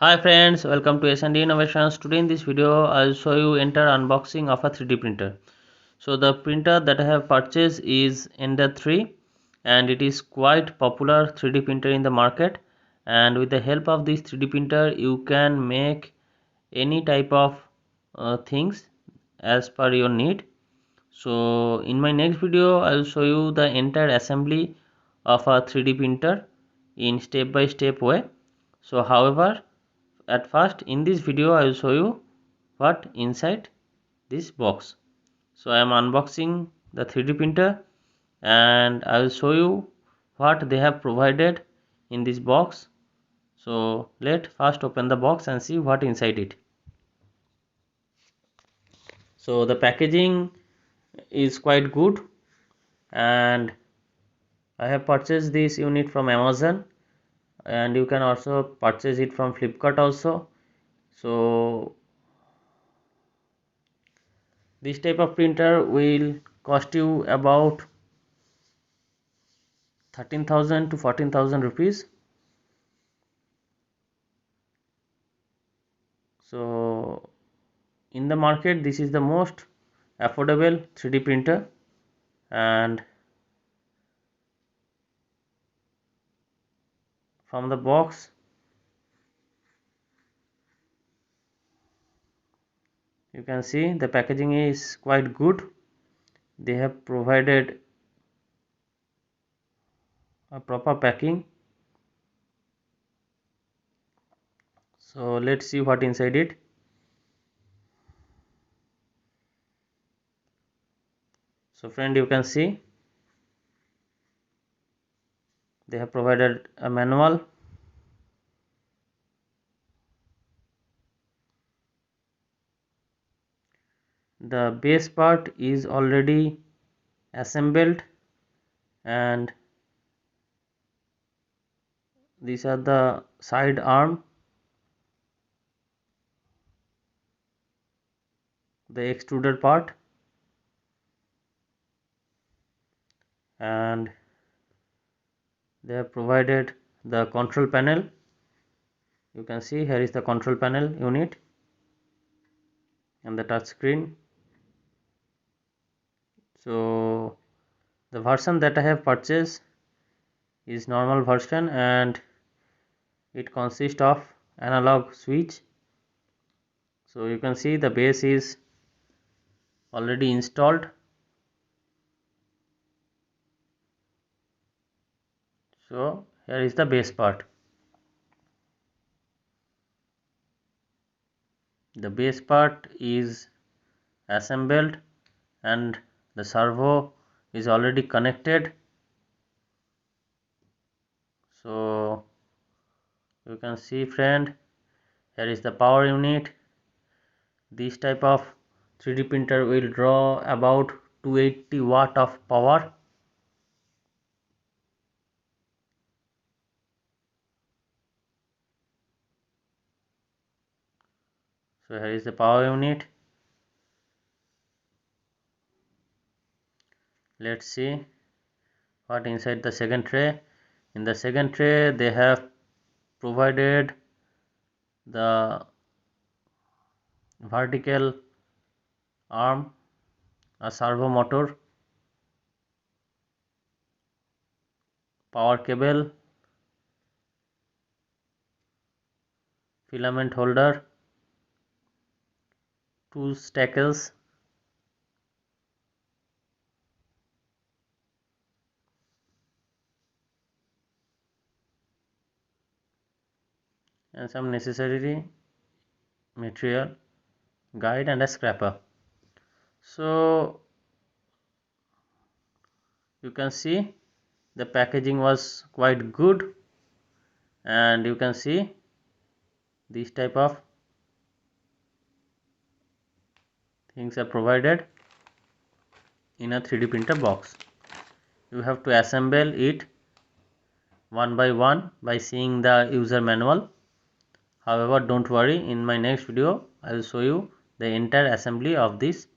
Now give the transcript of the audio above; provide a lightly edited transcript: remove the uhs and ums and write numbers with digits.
Hi friends, welcome to S&D Innovations. Today in this video I'll show you entire unboxing of a 3D printer. So the printer that I have purchased is Ender 3 and it is quite popular 3D printer in the market, and with the help of this 3D printer you can make any type of things as per your need. So in my next video I will show you the entire assembly of a 3D printer in step by step way. So however, at first in this video I will show you what inside this box. So I am unboxing the 3D printer and I will show you what they have provided in this box. So let first open the box and see what inside it. So the packaging is quite good, and I have purchased this unit from Amazon, and you can also purchase it from Flipkart also. So this type of printer will cost you about 13,000 to 14,000 rupees. So in the market this is the most affordable 3D printer, and from the box you can see the packaging is quite good. They have provided a proper packing. So let's see what inside it. So friend, you can see they have provided a manual. The base part is already assembled, and these are the side arm, the extruded part, and they have provided the control panel. You can see here is the control panel unit and the touch screen. So the version that I have purchased is normal version, and it consists of analog switch. So you can see the base is already installed. So here is the base part. The base part is assembled and the servo is already connected. So you can see friend, here is the power unit. This type of 3D printer will draw about 280 watt of power. So here is the power unit. Let's see what inside the second tray. In the second tray they have provided the vertical arm, a servo motor, power cable, filament holder, two stackers, and some necessary material, guide and a scraper. So you can see the packaging was quite good, and you can see this type of things are provided in a 3D printer box. You have to assemble it one by one by seeing the user manual. However, don't worry, in my next video I will show you the entire assembly of this